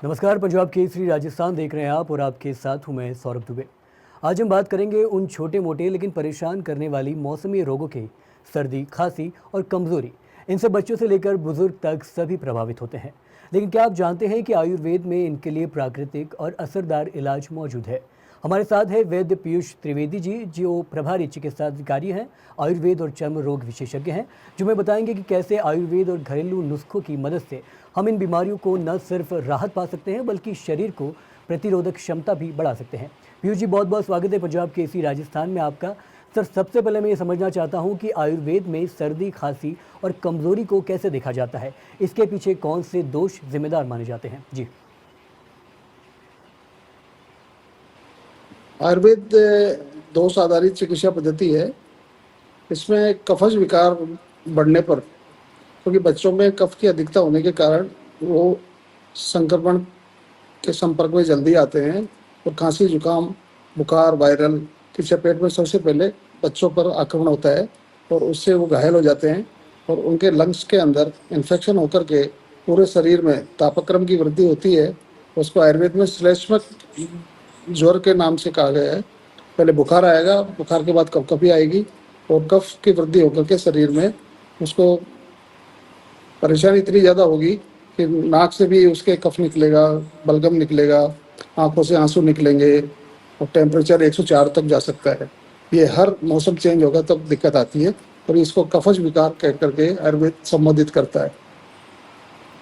नमस्कार, पंजाब केसरी राजस्थान देख रहे हैं आप और आपके साथ हूं मैं सौरभ दुबे। आज हम बात करेंगे उन छोटे मोटे लेकिन परेशान करने वाली मौसमी रोगों के सर्दी, खांसी और कमजोरी। इनसे बच्चों से लेकर बुजुर्ग तक सभी प्रभावित होते हैं। लेकिन क्या आप जानते हैं कि आयुर्वेद में इनके लिए प्राकृतिक और असरदार इलाज मौजूद है? हमारे साथ है वैद्य पीयूष त्रिवेदी जी, जो प्रभारी चिकित्सा अधिकारी हैं, आयुर्वेद और चर्म रोग विशेषज्ञ हैं, जो हमें बताएंगे कि कैसे आयुर्वेद और घरेलू नुस्खों की मदद से हम इन बीमारियों को न सिर्फ राहत पा सकते हैं बल्कि शरीर को प्रतिरोधक क्षमता भी बढ़ा सकते हैं। पीयूष जी, बहुत बहुत स्वागत है पंजाब केसरी राजस्थान में आपका। सर, सबसे पहले मैं ये समझना चाहता हूँ कि आयुर्वेद में सर्दी, खांसी और कमजोरी को कैसे देखा जाता है, इसके पीछे कौन से दोष जिम्मेदार माने जाते हैं? जी। आयुर्वेद दोष आधारित चिकित्सा पद्धति है। इसमें कफज विकार बढ़ने पर, क्योंकि बच्चों में कफ की अधिकता होने के कारण वो संक्रमण के संपर्क में जल्दी आते हैं और खांसी, जुकाम, बुखार, वायरल की चपेट में सबसे पहले बच्चों पर आक्रमण होता है और उससे वो घायल हो जाते हैं और उनके लंग्स के अंदर इन्फेक्शन होकर के पूरे शरीर में तापक्रम की वृद्धि होती है। उसको आयुर्वेद में श्लेष्मक ज्वर के नाम से कहा गया है। पहले बुखार आएगा, बुखार के बाद कपकपी आएगी और कफ की वृद्धि होकर के शरीर में उसको परेशानी इतनी ज़्यादा होगी कि नाक से भी उसके कफ निकलेगा, बलगम निकलेगा, आंखों से आंसू निकलेंगे और टेम्परेचर 104 तक जा सकता है। ये हर मौसम चेंज होगा तब दिक्कत आती है और इसको कफज विकार कह करके आयुर्वेद संबोधित करता है।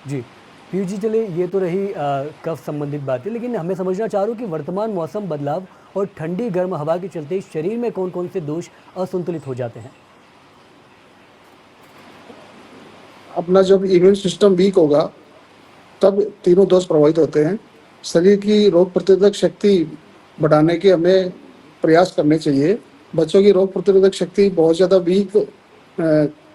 जी पीयूष जी, चलिए ये तो रही कफ संबंधित बातें, लेकिन हमें समझना चाह रहा हूँ कि वर्तमान मौसम बदलाव और ठंडी गर्म हवा के चलते शरीर में कौन कौन से दोष असंतुलित हो जाते हैं? अपना जब इम्यून सिस्टम वीक होगा तब तीनों दोष प्रभावित होते हैं। शरीर की रोग प्रतिरोधक शक्ति बढ़ाने के हमें प्रयास करने चाहिए। बच्चों की रोग प्रतिरोधक शक्ति बहुत ज़्यादा वीक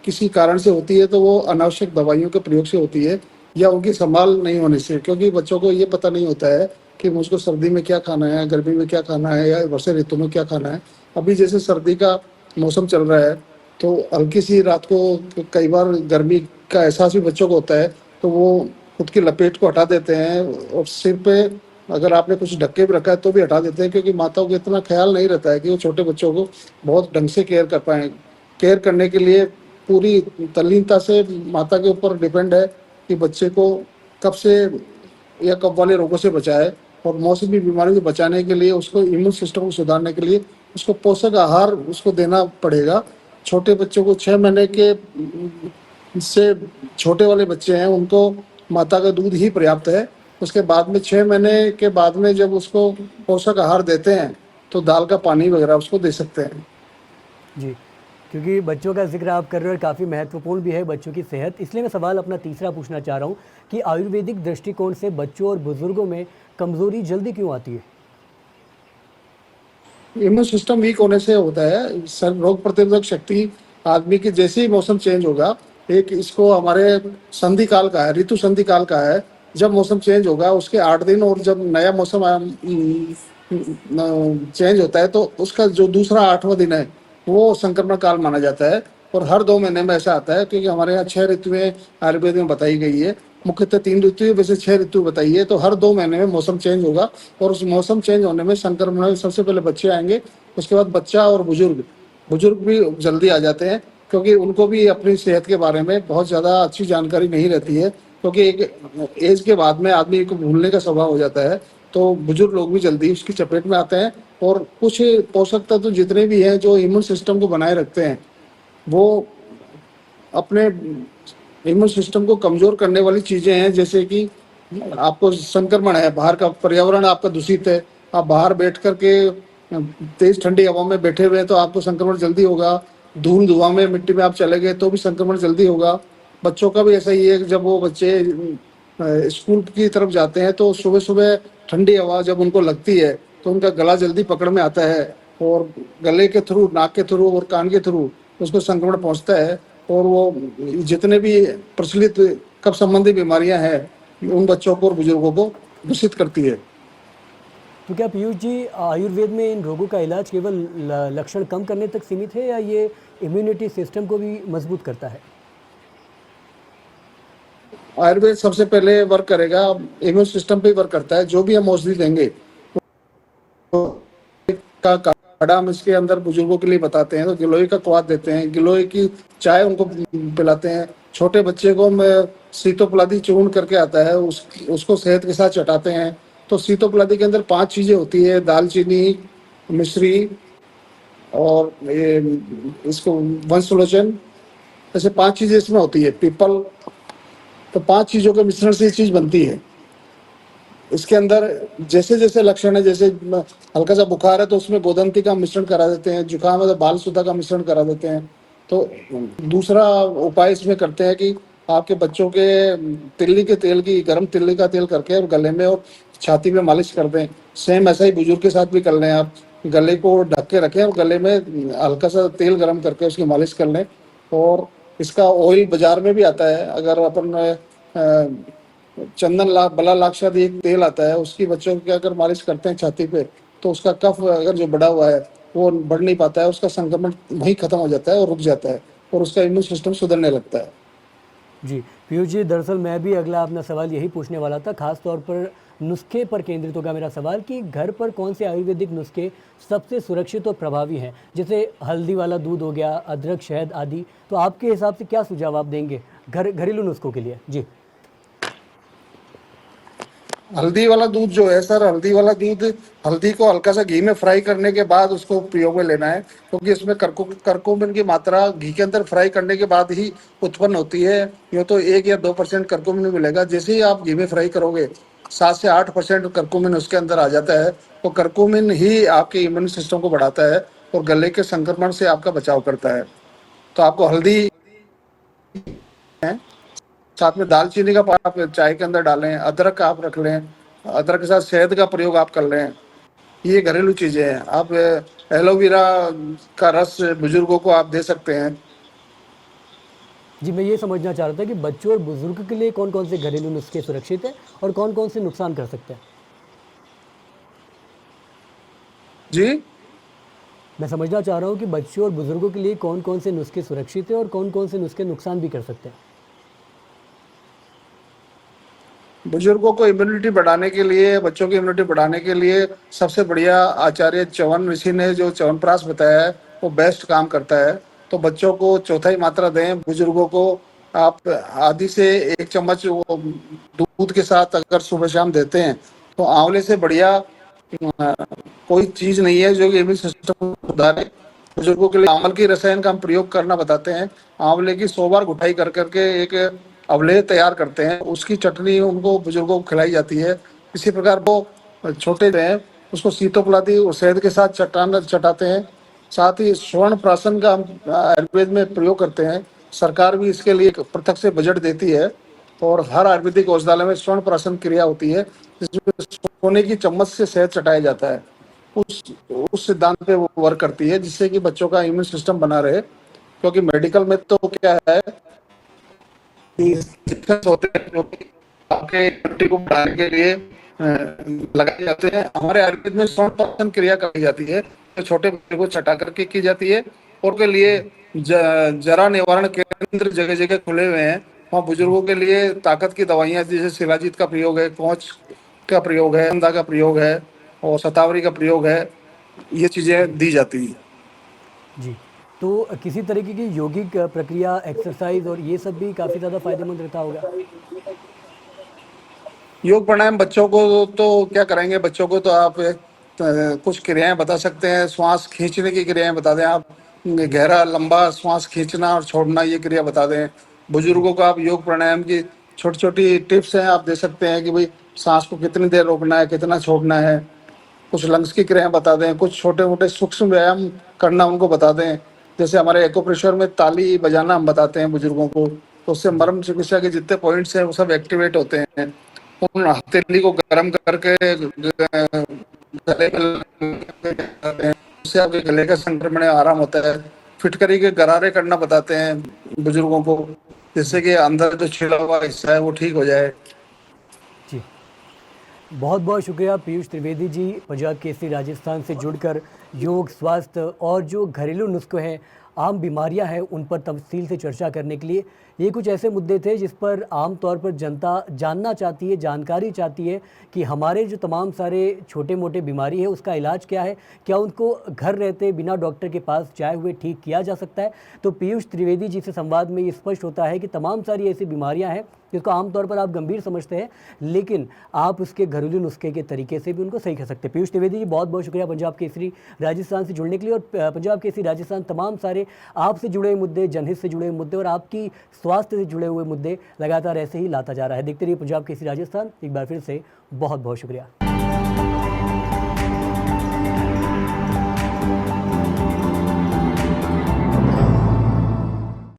किसी कारण से होती है तो वो अनावश्यक दवाइयों के प्रयोग से होती है या उनकी संभाल नहीं होने से, क्योंकि बच्चों को ये पता नहीं होता है कि मुझको सर्दी में क्या खाना है, गर्मी में क्या खाना है या वर्षा ऋतु में क्या खाना है। अभी जैसे सर्दी का मौसम चल रहा है तो हल्की सी रात को कई बार गर्मी का एहसास भी बच्चों को होता है तो वो खुद की लपेट को हटा देते हैं और सिर पे अगर आपने कुछ ढक्के भी रखा है तो भी हटा देते हैं, क्योंकि माताओं को इतना ख्याल नहीं रहता है कि वो छोटे बच्चों को बहुत ढंग से केयर कर पाएँ। केयर करने के लिए पूरी तल्लीनता से माता के ऊपर डिपेंड है कि बच्चे को कब से या कब वाले रोगों से बचाए और मौसमी बीमारियों से बचाने के लिए उसको इम्यून सिस्टम को सुधारने के लिए उसको पोषक आहार उसको देना पड़ेगा। छोटे बच्चों को 6 महीने के से छोटे वाले बच्चे हैं उनको माता का दूध ही पर्याप्त है। उसके बाद में 6 महीने के बाद में जब उसको पोषक आहार देते हैं तो दाल का पानी वगैरह उसको दे सकते हैं। जी, क्योंकि बच्चों का जिक्र आप कर रहे हो और काफ़ी महत्वपूर्ण भी है बच्चों की सेहत, इसलिए मैं सवाल अपना तीसरा पूछना चाह रहा हूँ कि आयुर्वेदिक दृष्टिकोण से बच्चों और बुजुर्गों में कमजोरी जल्दी क्यों आती है? इम्यून सिस्टम वीक होने से होता है। सर, रोग प्रतिरोधक शक्ति आदमी की जैसे ही मौसम चेंज होगा, एक इसको हमारे संधि काल का है, ऋतु संधि काल का है। जब मौसम चेंज होगा उसके 8 दिन और जब नया मौसम चेंज होता है तो उसका जो दूसरा 8वां दिन है वो संक्रमण काल माना जाता है और हर 2 महीने में ऐसा आता है, क्योंकि हमारे यहाँ 6 ऋतुएं आयुर्वेद में बताई गई है। मुख्यतः 3 ऋतु, वैसे 6 ऋतु बताई है, तो हर 2 महीने में मौसम चेंज होगा और उस मौसम चेंज होने में संक्रमण में सबसे पहले बच्चे आएंगे, उसके बाद बच्चा और बुजुर्ग बुजुर्ग भी जल्दी आ जाते हैं, क्योंकि उनको भी अपनी सेहत के बारे में बहुत ज़्यादा अच्छी जानकारी नहीं रहती है, क्योंकि एक एज के बाद में आदमी को भूलने का स्वभाव हो जाता है। तो बुजुर्ग लोग भी जल्दी उसकी चपेट में आते हैं और कुछ पोषक तत्व जितने भी हैं जो इम्यून सिस्टम को बनाए रखते हैं वो अपने इम्यून सिस्टम को कमजोर करने वाली चीजें हैं। जैसे कि आपको संक्रमण है, बाहर का पर्यावरण आपका दूषित है, आप बाहर बैठ करके तेज ठंडी हवा में बैठे हुए हैं तो आपको संक्रमण जल्दी होगा। धूल धुआं में मिट्टी में आप चले गए तो भी संक्रमण जल्दी होगा। बच्चों का भी ऐसा ही है, जब वो बच्चे स्कूल की तरफ जाते हैं तो सुबह सुबह ठंडी हवा जब उनको लगती है तो उनका गला जल्दी पकड़ में आता है और गले के थ्रू, नाक के थ्रू और कान के थ्रू उसको संक्रमण पहुंचता है और वो जितने भी प्रचलित कफ संबंधी बीमारियां हैं उन बच्चों को और बुजुर्गों को दूषित करती है। तो क्या पीयूष जी, आयुर्वेद में इन रोगों का इलाज केवल लक्षण कम करने तक सीमित है या ये इम्यूनिटी सिस्टम को भी मजबूत करता है? आयुर्वेद सबसे पहले वर्क करेगा, इम्यून सिस्टम पे वर्क करता है। जो भी हम औषधि देंगे का काढ़ा हम इसके अंदर बुजुर्गों के लिए बताते हैं, तो गिलोय का क्वाथ देते हैं, गिलोय की चाय उनको पिलाते हैं। छोटे बच्चे को हम सीतोपलादी चूर्ण करके आता है, उसको सेहत के साथ चटाते हैं। तो सीतोपलादी के अंदर 5 चीजें होती है: दालचीनी, मिश्री, और ये इसको वंशलोचन, ऐसे 5 चीजें इसमें होती है, पीपल। तो 5 चीजों के मिश्रण से ये चीज बनती है। इसके अंदर जैसे जैसे लक्षण है, जैसे हल्का सा बुखार है तो उसमें गोदंती का मिश्रण करा देते हैं, जुकाम है तो बाल सुधा का मिश्रण करा देते हैं। तो दूसरा उपाय इसमें करते हैं कि आपके बच्चों के तिल्ली के तेल की, गर्म तिल्ली का तेल करके और गले में और छाती में मालिश कर दें। सेम ऐसा ही बुजुर्ग के साथ भी कर लें। आप गले को ढक के रखें और गले में हल्का सा तेल गर्म करके उसकी मालिश कर लें। और इसका ऑयल बाजार में भी आता है। अगर अपन बला लाक्षादी एक तेल आता है, उसकी बच्चों को क्या अगर मालिश करते हैं छाती पे, तो उसका कफ अगर जो बढ़ा हुआ है वो बढ़ नहीं पाता है, उसका संक्रमण वहीं खत्म हो जाता है और रुक जाता है और उसका इम्यून सिस्टम सुधरने लगता है। जी पीयूष जी, दरअसल मैं भी अगला अपना सवाल यही पूछने वाला था। खास तौर पर नुस्खे पर केंद्रित होगा मेरा सवाल कि घर पर कौन से आयुर्वेदिक नुस्खे सबसे सुरक्षित और प्रभावी हैं, जैसे हल्दी वाला दूध हो गया, अदरक, शहद आदि। तो आपके हिसाब से क्या सुझाव आप देंगे घरेलू नुस्खों के लिए? जी। हल्दी वाला दूध जो है सर, हल्दी वाला दूध, हल्दी को हल्का सा घी में फ्राई करने के बाद उसको प्रयोग में लेना है, क्योंकि इसमें करकुमिन की मात्रा घी के अंदर फ्राई करने के बाद ही उत्पन्न होती है। यूँ तो 1 या 2% करकुमिन मिलेगा। जैसे ही आप घी में फ्राई करोगे 7 से 8% करकुमिन उसके अंदर आ जाता है। तो करकुमिन ही आपके इम्यून सिस्टम को बढ़ाता है और गले के संक्रमण से आपका बचाव करता है। तो आपको हल्दी है, साथ में दालचीनी का पाउडर आप चाय के अंदर डालें, अदरक आप रख लें, अदरक के साथ शहद का प्रयोग आप कर लें। ये घरेलू चीजें हैं। आप एलोवेरा का रस बुजुर्गों को आप दे सकते हैं। जी, मैं ये समझना चाह रहा था कि बच्चों और बुजुर्ग के लिए कौन कौन से घरेलू नुस्खे सुरक्षित हैं और कौन कौन से नुकसान कर सकते हैं? जी, मैं समझना चाह रहा हूँ कि बच्चों और बुजुर्गों के लिए कौन कौन से नुस्खे सुरक्षित हैं और कौन कौन से नुस्खे नुकसान भी कर सकते हैं। बुजुर्गों को इम्यूनिटी बढ़ाने के लिए, बच्चों की इम्यूनिटी बढ़ाने के लिए सबसे बढ़िया आचार्य च्यवन ऋषि ने जो च्यवनप्राश बताया है वो बेस्ट काम करता है। तो बच्चों को चौथाई मात्रा दें, बुजुर्गों को आप आधी से 1 चम्मच वो दूध के साथ अगर सुबह शाम देते हैं, तो आंवले से बढ़िया कोई चीज नहीं है जो कि इम्यून सिस्टम को सुधारे। बुजुर्गों के लिए आंवल की रसायन का हम प्रयोग करना बताते हैं। आंवले की 100 बार घुटाई कर करके एक अवलेह तैयार करते हैं, उसकी चटनी उनको बुजुर्गों को खिलाई जाती है। इसी प्रकार वो छोटे हैं उसको सीतोपलादी और शहद के साथ चटाते हैं। साथ ही स्वर्ण प्राशन का हम आयुर्वेद में प्रयोग करते हैं। सरकार भी इसके लिए एक पृथक से बजट देती है और हर आयुर्वेदिक औषधालय में स्वर्ण प्राशन क्रिया होती है, जिसमें सोने की चम्मच से शहद चटाया जाता है। उस उस सिद्धांत पे वो वर्क करती है, जिससे कि बच्चों का इम्यून सिस्टम बना रहे। क्योंकि मेडिकल में तो क्या है कि जी। इंजेक्शन होते हैं जो कि आपके इम्यूनिटी को बढ़ाने के लिए लगाए जाते हैं। हमारे आयुर्वेद में 100% क्रिया कराई जाती है, तो छोटे बच्चे को चटा करके की जाती है। और के लिए जरा निवारण केंद्र जगह जगह खुले हुए हैं। वहाँ बुजुर्गों के लिए ताकत की दवाइयाँ जैसे शिलाजीत का प्रयोग है, कौच का प्रयोग है, अंधा का प्रयोग है और शतावरी का प्रयोग है, ये चीजें दी जाती हैं। जी, तो किसी तरीके की यौगिक प्रक्रिया, एक्सरसाइज और ये सब भी काफ़ी ज़्यादा फायदेमंद रहता होगा। योग प्राणायाम बच्चों को तो क्या कराएंगे, बच्चों को तो आप कुछ क्रियाएं बता सकते हैं। श्वास खींचने की क्रियाएं बता दें आप, गहरा लंबा श्वास खींचना और छोड़ना ये क्रिया बता दें। जी। बुजुर्गों को आप योग प्राणायाम की छोटी छोटी टिप्स हैं आप दे सकते हैं कि भाई सांस को कितनी देर रोकना है, कितना छोड़ना है। कुछ लंग्स की क्रियाएं बता दें, कुछ छोटे मोटे सूक्ष्म व्यायाम करना उनको बता दें। जैसे हमारे एक्यूप्रेशर में ताली बजाना हम बताते हैं बुजुर्गों को, तो उससे जी। मर्म चिकित्सा के जितने पॉइंट्स हैं वो सब एक्टिवेट होते हैं। उन हथेली को गर्म करके गले में लगाते हैं, उससे आपके गले का संक्रमण में आराम होता है। फिटकरी के गरारे करना बताते हैं बुजुर्गों को, जिससे जी। कि अंदर जो छिला हुआ हिस्सा है वो ठीक हो जाए। जी, बहुत बहुत शुक्रिया पीयूष त्रिवेदी जी, पंजाब केसरी राजस्थान से जुड़कर योग, स्वास्थ्य और जो घरेलू नुस्खे हैं, आम बीमारियां हैं, उन पर तफसील से चर्चा करने के लिए ये कुछ ऐसे मुद्दे थे जिस पर आम तौर पर जनता जानना चाहती है, जानकारी चाहती है कि हमारे जो तमाम सारे छोटे-मोटे बीमारी है उसका इलाज क्या है? क्या उनको घर रहते बिना डॉक्टर के पास जाए हुए ठीक किया जा सकता है? तो पीयूष त्रिवेदी जी से संवाद में ये स्पष्ट होता है कि तमाम सारी ऐसी बीमारियाँ हैं जिसको आमतौर पर आप गंभीर समझते हैं, लेकिन आप उसके घरेलू नुस्खे के तरीके से भी उनको सही कर सकते हैं। पीयूष त्रिवेदी जी, बहुत-बहुत शुक्रिया पंजाब केसरी राजस्थान से जुड़ने के लिए। और पंजाब केसरी राजस्थान तमाम सारे आपसे जुड़े हुए मुद्दे, जनहित से जुड़े हुए मुद्दे और आपकी स्वास्थ्य से जुड़े हुए मुद्दे लगातार ऐसे ही लाता जा रहा है। देखते रहिए पंजाब केसरी राजस्थान। एक बार फिर से बहुत-बहुत शुक्रिया।